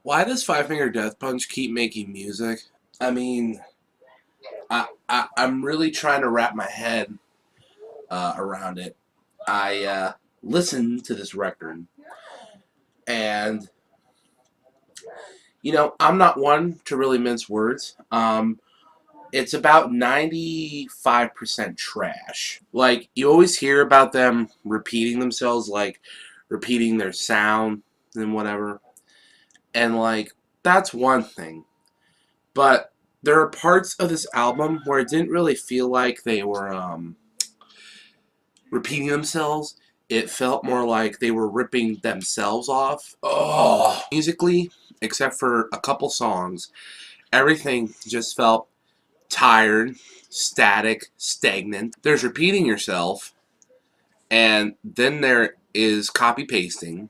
Why does Five Finger Death Punch keep making music? I mean, I'm really trying to wrap my head around it. I listened to this record, and I'm not one to really mince words. It's about 95% trash. Like, you always hear about them repeating themselves, like repeating their sound and whatever. And like, that's one thing. But there are parts of this album where it didn't really feel like they were repeating themselves. It felt more like they were ripping themselves off. Oh, musically, except for a couple songs, everything just felt tired, static, stagnant. There's repeating yourself, and then there is copy pasting,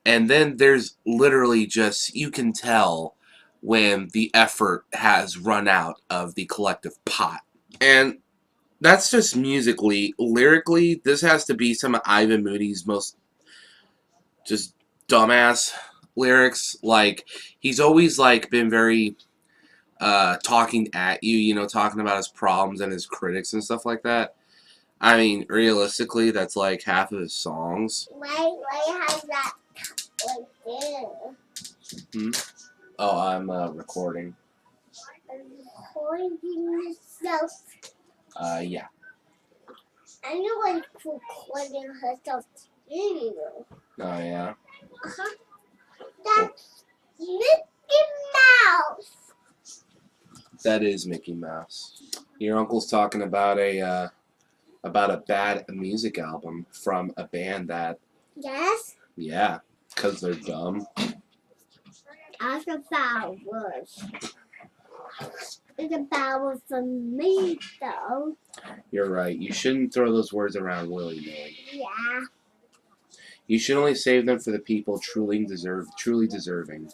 and then there's literally just, you can tell when the effort has run out of the collective pot. And that's just musically. Lyrically, this has to be some of Ivan Moody's most just dumbass lyrics. Like, he's always like been very talking at you, talking about his problems and his critics and stuff like that. I mean, realistically, that's like half of his songs. Why has that like this? Hmm? Oh, I'm recording. Recording yourself. Yeah. I know like recording herself too. Oh, yeah. Uh-huh. That's Mickey Mouse. That is Mickey Mouse. Your uncle's talking about a bad music album from a band that. Yes. Yeah, because they're dumb. That's a bad word. It's a bad word for me, though. You're right. You shouldn't throw those words around willy-nilly. Yeah. You should only save them for the people truly deserving.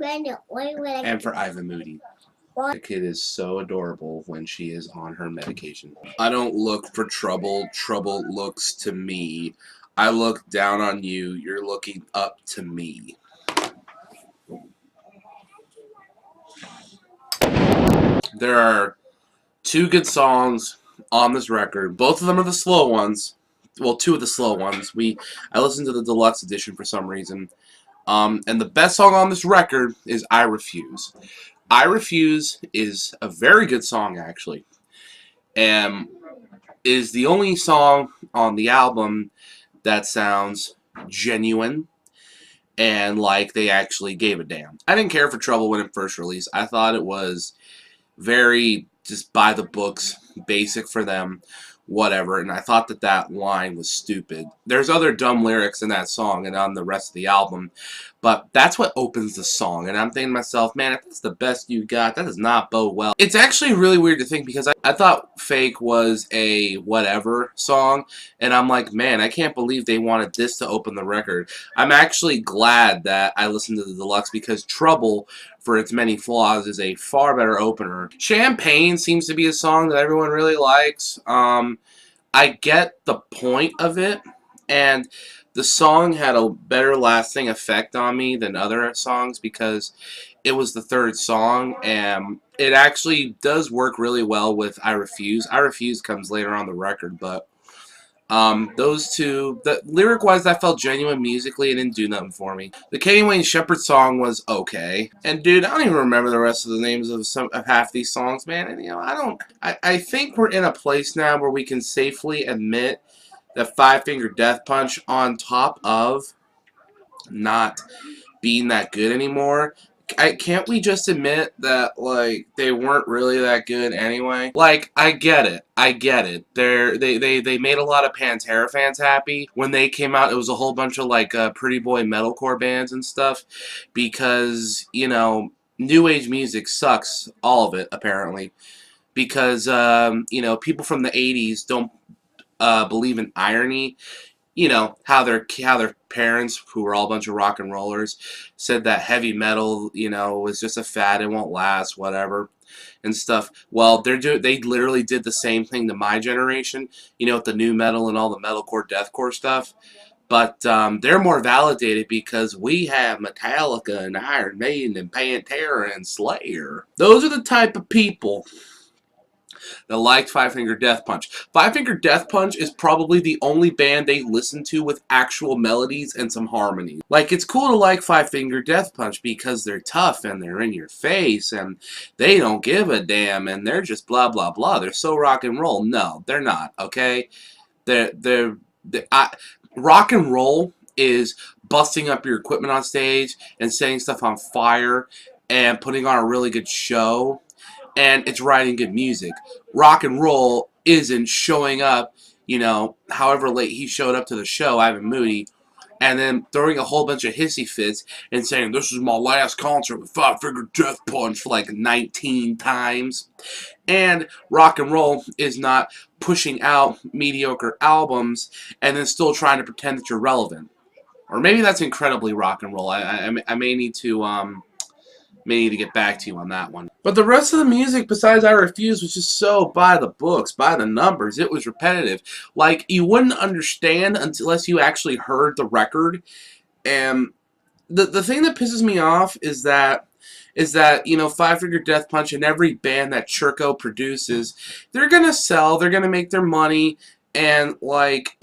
And for Ivan Moody. The kid is so adorable when she is on her medication. I don't look for trouble. Trouble looks to me. I look down on you. You're looking up to me. There are two good songs on this record. Both of them are the slow ones. Well, two of the slow ones. I listened to the deluxe edition for some reason. And the best song on this record is I Refuse. I Refuse is a very good song, actually. And is the only song on the album that sounds genuine and like they actually gave a damn. I didn't care for Trouble when it first released. I thought it was very just by the books, basic for them, whatever, and I thought that line was stupid. There's other dumb lyrics in that song and on the rest of the album, but that's what opens the song, and I'm thinking to myself, man, if that's the best you got, that does not bode well. It's actually really weird to think, because I thought Fake was a whatever song, and I'm like, man, I can't believe they wanted this to open the record. I'm actually glad that I listened to the deluxe, because Trouble, for its many flaws, is a far better opener. Sham-Pain seems to be a song that everyone really likes. I get the point of it, and the song had a better lasting effect on me than other songs because it was the third song, and it actually does work really well with I Refuse. I Refuse comes later on the record, but those two, lyric-wise, that felt genuine musically. It didn't do nothing for me. The Kenny Wayne Shepherd song was okay. And dude, I don't even remember the rest of the names of half these songs, man. And I think we're in a place now where we can safely admit that Five Finger Death Punch, on top of not being that good anymore, can't we just admit that, like, they weren't really that good anyway? Like, I get it. They made a lot of Pantera fans happy. When they came out, it was a whole bunch of, like, pretty boy metalcore bands and stuff, because, new age music sucks, all of it, apparently, because, people from the 80s don't believe in irony. How their parents, who were all a bunch of rock and rollers, said that heavy metal, was just a fad, it won't last, whatever, and stuff. Well, they literally did the same thing to my generation, with the new metal and all the metalcore, deathcore stuff. But they're more validated because we have Metallica and Iron Maiden and Pantera and Slayer. Those are the type of people that liked Five Finger Death Punch. Five Finger Death Punch is probably the only band they listen to with actual melodies and some harmony. Like, it's cool to like Five Finger Death Punch because they're tough and they're in your face and they don't give a damn and they're just blah blah blah. They're so rock and roll. No, they're not. Okay, they're rock and roll is busting up your equipment on stage and setting stuff on fire and putting on a really good show, and it's writing good music. Rock and roll isn't showing up, however late he showed up to the show, Ivan Moody, and then throwing a whole bunch of hissy fits and saying, "This is my last concert with Five Finger Death Punch" for like 19 times. And rock and roll is not pushing out mediocre albums and then still trying to pretend that you're relevant. Or maybe that's incredibly rock and roll. I may need to get back to you on that one. But the rest of the music, besides I Refuse, was just so by the books, by the numbers. It was repetitive. Like, you wouldn't understand unless you actually heard the record. And the thing that pisses me off is that Five Finger Death Punch and every band that Churko produces, they're gonna sell, they're gonna make their money, and like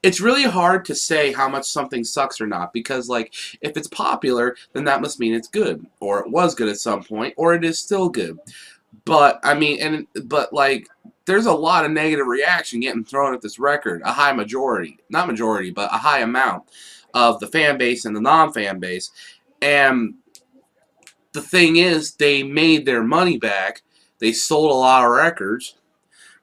it's really hard to say how much something sucks or not, because like if it's popular, then that must mean it's good, or it was good at some point, or it is still good. But I mean, but like there's a lot of negative reaction getting thrown at this record, a high majority, not majority, but a high amount of the fan base and the non-fan base. And the thing is, they made their money back. They sold a lot of records.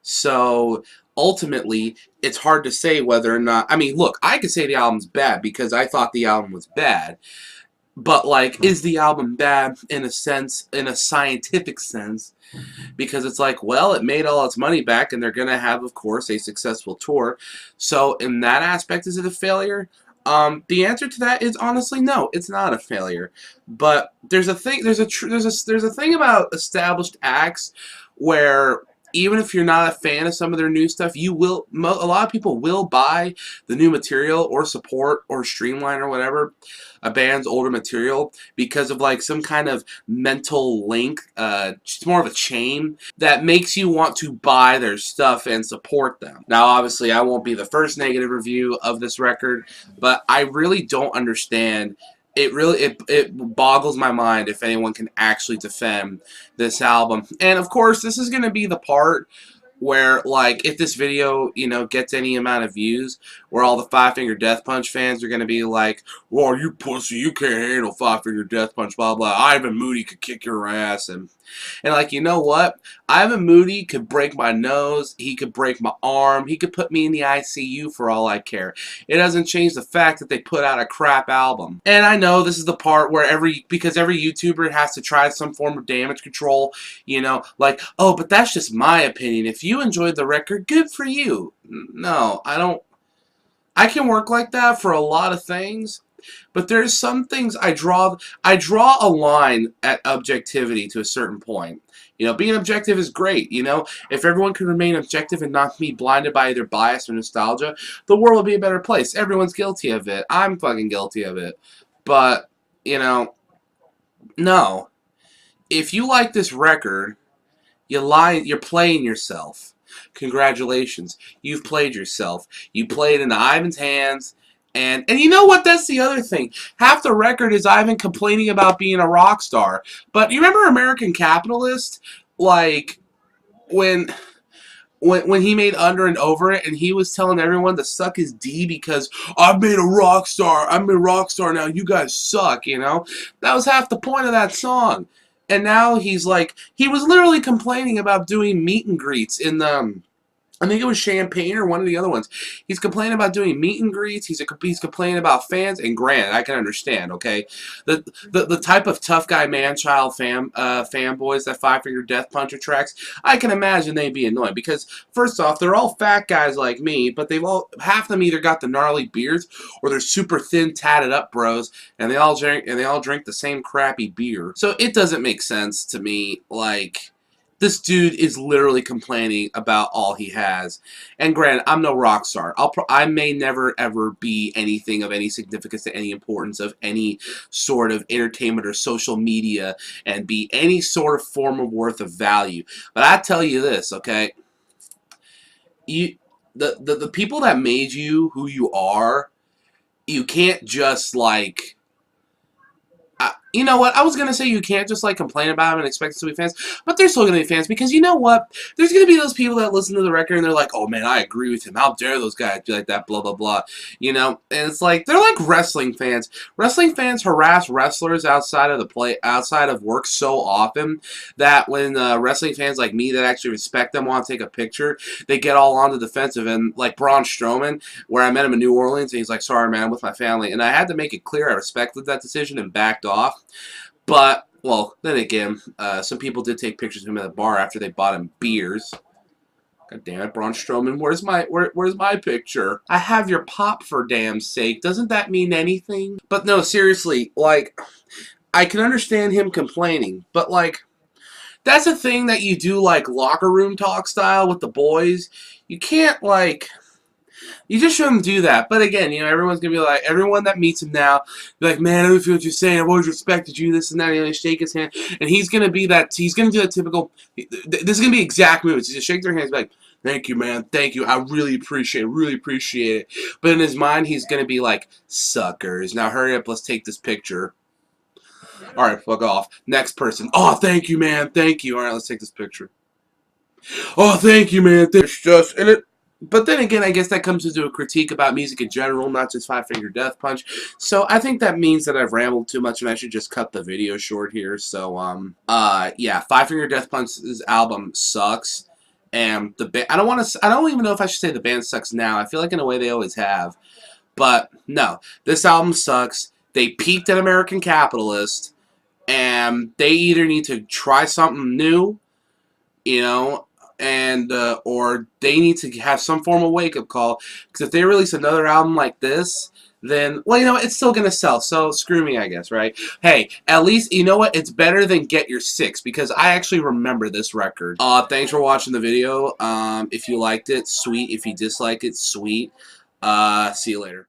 So ultimately, it's hard to say whether or not. I mean, look, I could say the album's bad because I thought the album was bad. But like, is the album bad in a sense, in a scientific sense? Because it's like, well, it made all its money back, and they're gonna have, of course, a successful tour. So in that aspect, is it a failure? The answer to that is honestly no. It's not a failure. But there's a thing. There's a thing about established acts where even if you're not a fan of some of their new stuff, you will. A lot of people will buy the new material or support or streamline or whatever a band's older material because of like some kind of mental link. It's more of a chain that makes you want to buy their stuff and support them. Now, obviously, I won't be the first negative review of this record, but I really don't understand. It boggles my mind if anyone can actually defend this album. And of course, this is going to be the part where, like, if this video, gets any amount of views, where all the Five Finger Death Punch fans are going to be like, "Well, you pussy, you can't handle Five Finger Death Punch, blah, blah. Ivan Moody could kick your ass." And like, you know what? Ivan Moody could break my nose, he could break my arm, he could put me in the ICU for all I care. It doesn't change the fact that they put out a crap album. And I know this is the part where because every YouTuber has to try some form of damage control, like, "Oh, but that's just my opinion. If you enjoyed the record, good for you." No, I don't. I can work like that for a lot of things, but there's some things I draw a line at objectivity to a certain point. Being objective is great. If everyone could remain objective and not be blinded by either bias or nostalgia, the world would be a better place. Everyone's guilty of it. I'm fucking guilty of it. But, no. If you like this record, you're playing yourself. Congratulations. You've played yourself. You played into Ivan's hands. And you know what? That's the other thing. Half the record is Ivan complaining about being a rock star. But you remember American Capitalist? Like, when he made Under and Over It, and he was telling everyone to suck his D because "I've made a rock star. I'm a rock star now. You guys suck." That was half the point of that song. And now he's like, he was literally complaining about doing meet and greets in the, I think it was Sham-pain or one of the other ones. He's complaining about doing meet and greets. He's complaining about fans. And granted, I can understand. Okay, the type of tough guy man-child fanboys that Five Finger Death Punch attracts, I can imagine they'd be annoyed because first off, they're all fat guys like me, but half of them either got the gnarly beards or they're super thin, tatted up bros, and they all drink the same crappy beer. So it doesn't make sense to me. Like, This dude is literally complaining about all he has. And granted, I'm no rock star. I may never ever be anything of any significance to any importance of any sort of entertainment or social media and be any sort of form of worth of value. But I tell you this, okay? You the people that made you who you are, you can't just like you know what? I was gonna say you can't just like complain about them and expect us to be fans, but they're still gonna be fans because you know what? There's gonna be those people that listen to the record and they're like, "Oh man, I agree with him. How dare those guys be like that?" Blah blah blah. You know, and it's like they're like wrestling fans. Wrestling fans harass wrestlers outside of the outside of work so often that when wrestling fans like me that actually respect them want to take a picture, they get all on the defensive. And like Braun Strowman, where I met him in New Orleans, and he's like, "Sorry, man, I'm with my family," and I had to make it clear I respected that decision and backed off. But, well, then again, some people did take pictures of him at the bar after they bought him beers. God damn it, Braun Strowman, where's my picture? I have your pop for damn sake. Doesn't that mean anything? But no, seriously, like, I can understand him complaining, but like, that's a thing that you do like locker room talk style with the boys. You can't like you just shouldn't do that. But again, you know, everyone's gonna be like, everyone that meets him now, be like, man, I don't feel what you're saying. I've always respected you, this and that. And they shake his hand, and he's gonna be that. He's gonna do that typical. This is gonna be exact moves. He's gonna shake their hands, be like, thank you, man, thank you. I really appreciate it. But in his mind, he's gonna be like, suckers. Now hurry up, let's take this picture. All right, fuck off. Next person. Oh, thank you, man, thank you. All right, let's take this picture. Oh, thank you, man. It's just and it. But then again, I guess that comes into a critique about music in general, not just Five Finger Death Punch. So I think that means that I've rambled too much, and I should just cut the video short here. So yeah, Five Finger Death Punch's album sucks, and the band. I don't even know if I should say the band sucks now. I feel like in a way they always have, but no, this album sucks. They peaked at American Capitalist, and they either need to try something new, you know, and or they need to have some form of wake-up call, because if they release another album like this, then, well, you know what, it's still gonna sell, so screw me, I guess, right? Hey, at least, you know what, it's better than Get Your Six, because I actually remember this record. Thanks for watching the video. If you liked it, sweet. If you dislike it, sweet. See you later.